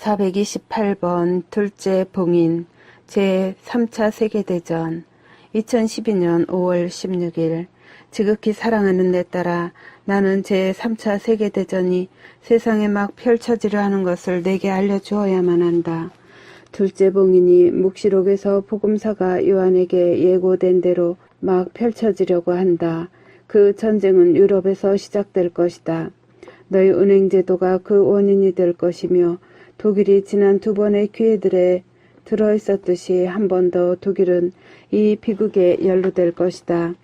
428번 둘째 봉인 제3차 세계대전 2012년 5월 16일 지극히 사랑하는 내 딸아, 나는 제3차 세계대전이 세상에 막 펼쳐지려 하는 것을 내게 알려주어야만 한다. 둘째 봉인이 묵시록에서 복음사가 요한에게 예고된 대로 막 펼쳐지려고 한다. 그 전쟁은 유럽에서 시작될 것이다. 너희 은행제도가 그 원인이 될 것이며 독일이 지난 2번의 기회들에 들어있었듯이 한 번 더 독일은 이 비극에 연루될 것이다.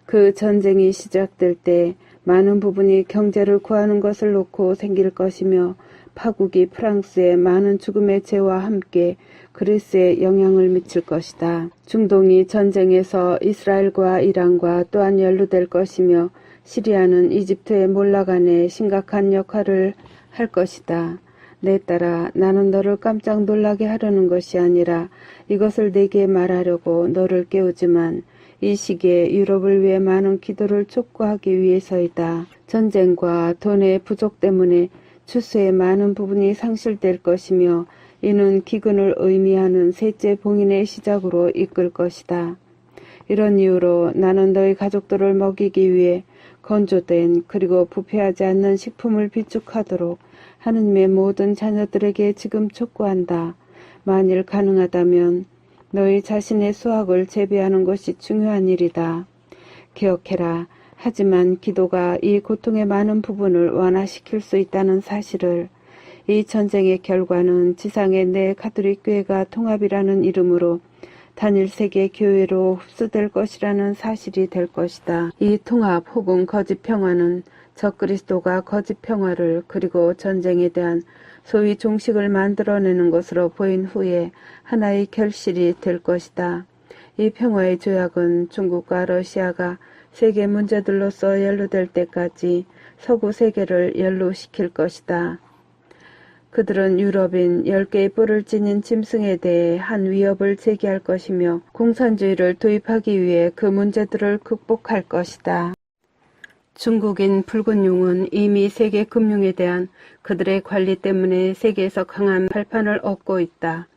그 전쟁이 시작될 때 많은 부분이 경제를 구하는 것을 놓고 생길 것이며 파국이 프랑스의 많은 죽음의 죄와 함께 그리스에 영향을 미칠 것이다. 중동이 전쟁에서 이스라엘과 이란과 또한 연루될 것이며 시리아는 이집트에 몰락안에 심각한 역할을 할 것이다. 내 딸아, 나는 너를 깜짝 놀라게 하려는 것이 아니라 이것을 내게 말하려고 너를 깨우지만 이 시기에 유럽을 위해 많은 기도를 촉구하기 위해서이다. 전쟁과 돈의 부족 때문에 추수의 많은 부분이 상실될 것이며 이는 기근을 의미하는 셋째 봉인의 시작으로 이끌 것이다. 이런 이유로 나는 너희 가족들을 먹이기 위해 건조된 그리고 부패하지 않는 식품을 비축하도록 하느님의 모든 자녀들에게 지금 촉구한다. 만일 가능하다면 너희 자신의 수확을 재배하는 것이 중요한 일이다. 기억해라. 하지만 기도가 이 고통의 많은 부분을 완화시킬 수 있다는 사실을, 이 전쟁의 결과는 지상의 내 가톨릭 교회가 통합이라는 이름으로 단일 세계 교회로 흡수될 것이라는 사실이 될 것이다. 이 통합 혹은 거짓 평화는 적그리스도가 거짓 평화를 그리고 전쟁에 대한 소위 종식을 만들어내는 것으로 보인 후에 하나의 결실이 될 것이다. 이 평화의 조약은 중국과 러시아가 세계 문제들로서 연루될 때까지 서구 세계를 연루시킬 것이다. 그들은 유럽인 10개의 뿔을 지닌 짐승에 대해 한 위협을 제기할 것이며 공산주의를 도입하기 위해 그 문제들을 극복할 것이다. 중국인 붉은 용은 이미 세계 금융에 대한 그들의 관리 때문에 세계에서 강한 발판을 얻고 있다.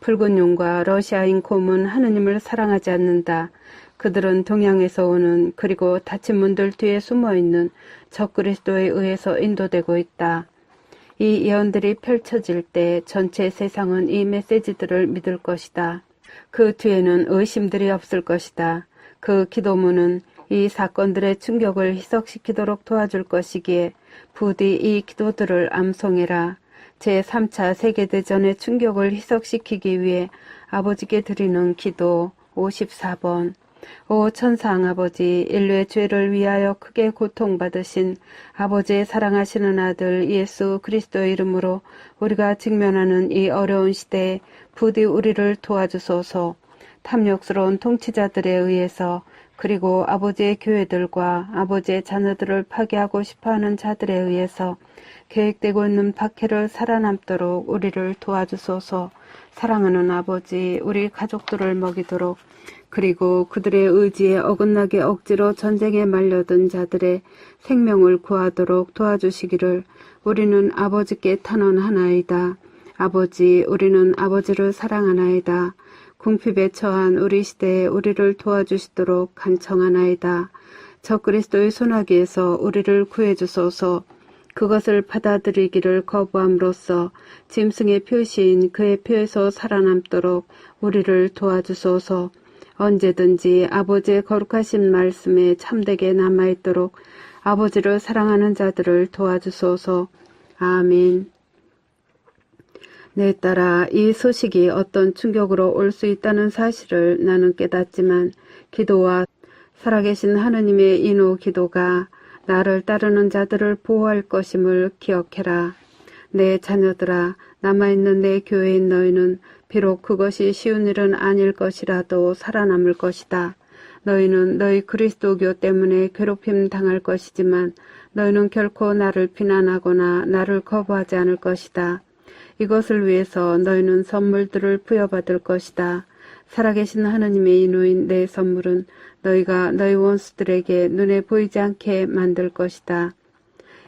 붉은 용과 러시아인 곰은 하느님을 사랑하지 않는다. 그들은 동양에서 오는 그리고 닫힌 문들 뒤에 숨어있는 적그리스도에 의해서 인도되고 있다. 이 예언들이 펼쳐질 때 전체 세상은 이 메시지들을 믿을 것이다. 그 뒤에는 의심들이 없을 것이다. 그 기도문은 이 사건들의 충격을 희석시키도록 도와줄 것이기에 부디 이 기도들을 암송해라. 제3차 세계대전의 충격을 희석시키기 위해 아버지께 드리는 기도 54번. 오 천상 아버지, 인류의 죄를 위하여 크게 고통받으신 아버지의 사랑하시는 아들 예수 그리스도의 이름으로 우리가 직면하는 이 어려운 시대에 부디 우리를 도와주소서. 탐욕스러운 통치자들에 의해서 그리고 아버지의 교회들과 아버지의 자녀들을 파괴하고 싶어하는 자들에 의해서 계획되고 있는 박해를 살아남도록 우리를 도와주소서. 사랑하는 아버지, 우리 가족들을 먹이도록 그리고 그들의 의지에 어긋나게 억지로 전쟁에 말려든 자들의 생명을 구하도록 도와주시기를 우리는 아버지께 탄원하나이다. 아버지, 우리는 아버지를 사랑하나이다. 궁핍에 처한 우리 시대에 우리를 도와주시도록 간청하나이다. 적그리스도의 손아귀에서 우리를 구해주소서. 그것을 받아들이기를 거부함으로써 짐승의 표시인 그의 표에서 살아남도록 우리를 도와주소서. 언제든지 아버지의 거룩하신 말씀에 참되게 남아있도록 아버지를 사랑하는 자들을 도와주소서. 아멘. 내 딸아, 이 소식이 어떤 충격으로 올 수 있다는 사실을 나는 깨닫지만 기도와 살아계신 하느님의 인후 기도가 나를 따르는 자들을 보호할 것임을 기억해라. 내 자녀들아, 남아있는 내 교회인 너희는 비록 그것이 쉬운 일은 아닐 것이라도 살아남을 것이다. 너희는 너희 그리스도교 때문에 괴롭힘 당할 것이지만 너희는 결코 나를 비난하거나 나를 거부하지 않을 것이다. 이것을 위해서 너희는 선물들을 부여받을 것이다. 살아계신 하느님의 인후인 내 선물은 너희가 너희 원수들에게 눈에 보이지 않게 만들 것이다.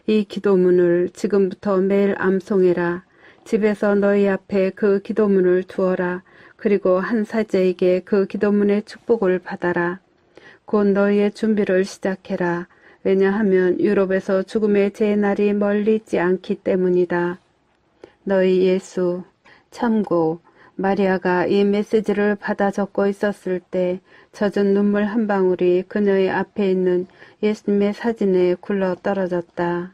이 기도문을 지금부터 매일 암송해라. 집에서 너희 앞에 그 기도문을 두어라. 그리고 한 사제에게 그 기도문의 축복을 받아라. 곧 너희의 준비를 시작해라. 왜냐하면 유럽에서 죽음의 제 날이 멀리 있지 않기 때문이다. 너희 예수. 참고 마리아가 이 메시지를 받아 적고 있었을 때 젖은 눈물 한 방울이 그녀의 앞에 있는 예수님의 사진에 굴러 떨어졌다.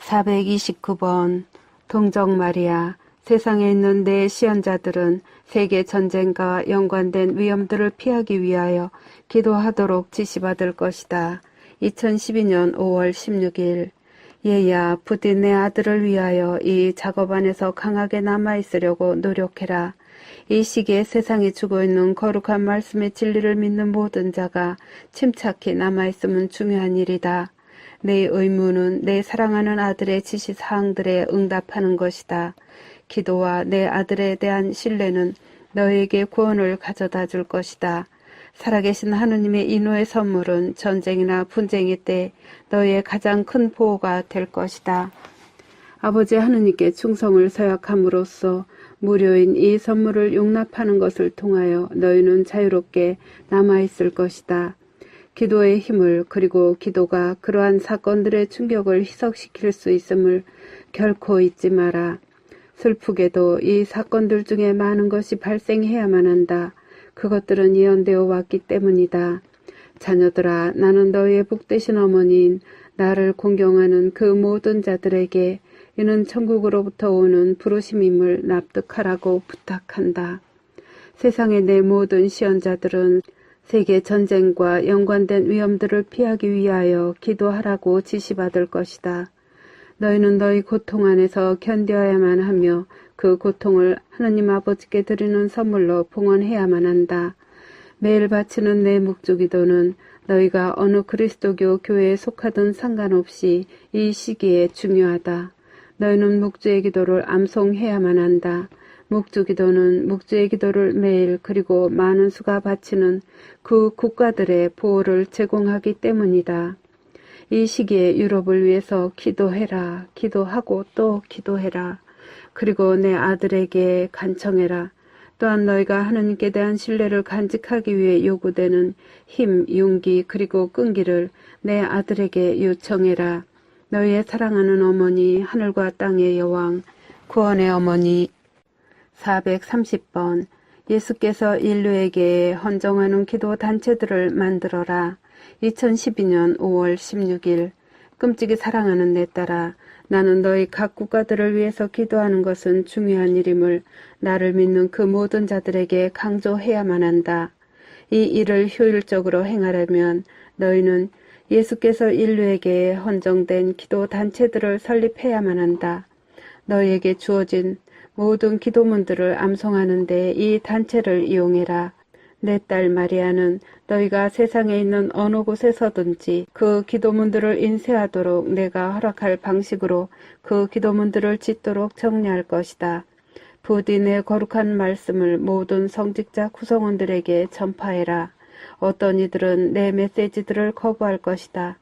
429번 동정 마리아. 세상에 있는 내 시연자들은 세계 전쟁과 연관된 위험들을 피하기 위하여 기도하도록 지시받을 것이다. 2012년 5월 16일. 얘야, 부디 내 아들을 위하여 이 작업 안에서 강하게 남아있으려고 노력해라. 이 시기에 세상이 주고 있는 거룩한 말씀의 진리를 믿는 모든 자가 침착히 남아있으면 중요한 일이다. 내 의무는 내 사랑하는 아들의 지시사항들에 응답하는 것이다. 기도와 내 아들에 대한 신뢰는 너에게 구원을 가져다 줄 것이다. 살아계신 하느님의 인호의 선물은 전쟁이나 분쟁이 때 너의 가장 큰 보호가 될 것이다. 아버지 하느님께 충성을 서약함으로써 무료인 이 선물을 용납하는 것을 통하여 너희는 자유롭게 남아있을 것이다. 기도의 힘을 그리고 기도가 그러한 사건들의 충격을 희석시킬 수 있음을 결코 잊지 마라. 슬프게도 이 사건들 중에 많은 것이 발생해야만 한다. 그것들은 예언되어 왔기 때문이다. 자녀들아, 나는 너희의 복되신 어머니인 나를 공경하는 그 모든 자들에게 이는 천국으로부터 오는 부르심임을 납득하라고 부탁한다. 세상의 내 모든 시연자들은 세계 전쟁과 연관된 위험들을 피하기 위하여 기도하라고 지시받을 것이다. 너희는 너희 고통 안에서 견뎌야만 하며 그 고통을 하느님 아버지께 드리는 선물로 봉헌해야만 한다. 매일 바치는 내 묵주기도는 너희가 어느 그리스도교 교회에 속하든 상관없이 이 시기에 중요하다. 너희는 묵주의 기도를 암송해야만 한다. 묵주기도는 묵주의 기도를 매일 그리고 많은 수가 바치는 그 국가들의 보호를 제공하기 때문이다. 이 시기에 유럽을 위해서 기도해라. 기도하고 또 기도해라. 그리고 내 아들에게 간청해라. 또한 너희가 하느님께 대한 신뢰를 간직하기 위해 요구되는 힘, 용기 그리고 끈기를 내 아들에게 요청해라. 너희의 사랑하는 어머니, 하늘과 땅의 여왕, 구원의 어머니. 430번 예수께서 인류에게 헌정하는 기도 단체들을 만들어라. 2012년 5월 16일. 끔찍이 사랑하는 내 딸아, 나는 너희 각 국가들을 위해서 기도하는 것은 중요한 일임을 나를 믿는 그 모든 자들에게 강조해야만 한다. 이 일을 효율적으로 행하려면 너희는 예수께서 인류에게 헌정된 기도 단체들을 설립해야만 한다. 너희에게 주어진 모든 기도문들을 암송하는데 이 단체를 이용해라. 내 딸 마리아는 너희가 세상에 있는 어느 곳에서든지 그 기도문들을 인쇄하도록 내가 허락할 방식으로 그 기도문들을 짓도록 정리할 것이다. 부디 내 거룩한 말씀을 모든 성직자 구성원들에게 전파해라. 어떤 이들은 내 메시지들을 거부할 것이다.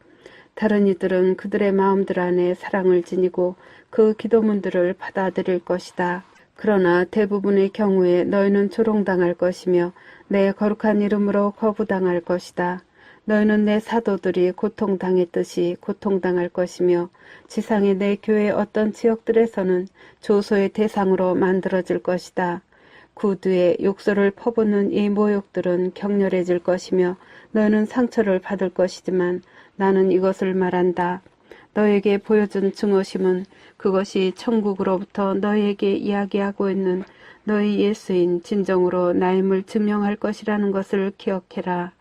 다른 이들은 그들의 마음들 안에 사랑을 지니고 그 기도문들을 받아들일 것이다. 그러나 대부분의 경우에 너희는 조롱당할 것이며 내 거룩한 이름으로 거부당할 것이다. 너희는 내 사도들이 고통당했듯이 고통당할 것이며 지상의 내 교회의 어떤 지역들에서는 조소의 대상으로 만들어질 것이다. 구두에 욕설을 퍼붓는 이 모욕들은 격렬해질 것이며 너희는 상처를 받을 것이지만 나는 이것을 말한다. 너에게 보여준 증오심은 그것이 천국으로부터 너희에게 이야기하고 있는 너희 예수인 진정으로 나임을 증명할 것이라는 것을 기억해라.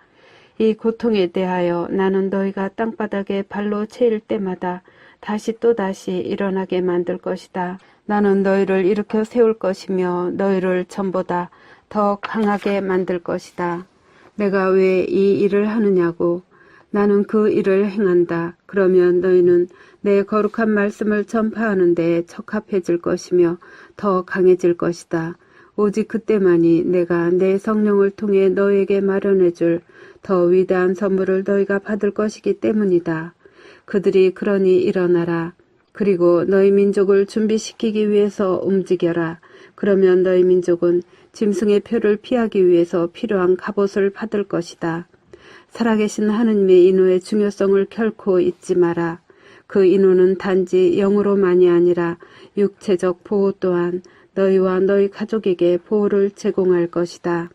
이 고통에 대하여 나는 너희가 땅바닥에 발로 채일 때마다 다시 또다시 일어나게 만들 것이다. 나는 너희를 일으켜 세울 것이며 너희를 전보다 더 강하게 만들 것이다. 내가 왜 이 일을 하느냐고. 나는 그 일을 행한다. 그러면 너희는 내 거룩한 말씀을 전파하는 데 적합해질 것이며 더 강해질 것이다. 오직 그때만이 내가 내 성령을 통해 너희에게 마련해줄 더 위대한 선물을 너희가 받을 것이기 때문이다. 그들이 그러니 일어나라. 그리고 너희 민족을 준비시키기 위해서 움직여라. 그러면 너희 민족은 짐승의 표를 피하기 위해서 필요한 갑옷을 받을 것이다. 살아계신 하느님의 인호의 중요성을 결코 잊지 마라. 그 인호는 단지 영으로만이 아니라 육체적 보호 또한 너희와 너희 가족에게 보호를 제공할 것이다.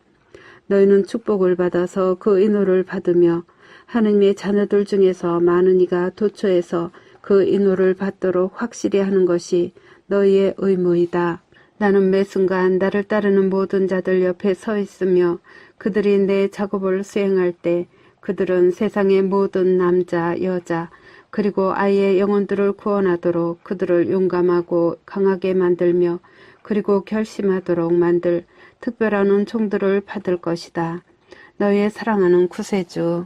너희는 축복을 받아서 그 인호를 받으며 하느님의 자녀들 중에서 많은 이가 도처에서 그 인호를 받도록 확실히 하는 것이 너희의 의무이다. 나는 매 순간 나를 따르는 모든 자들 옆에 서 있으며 그들이 내 작업을 수행할 때 그들은 세상의 모든 남자, 여자, 그리고 아이의 영혼들을 구원하도록 그들을 용감하고 강하게 만들며 그리고 결심하도록 만들 특별한 은총들을 받을 것이다. 너희의 사랑하는 구세주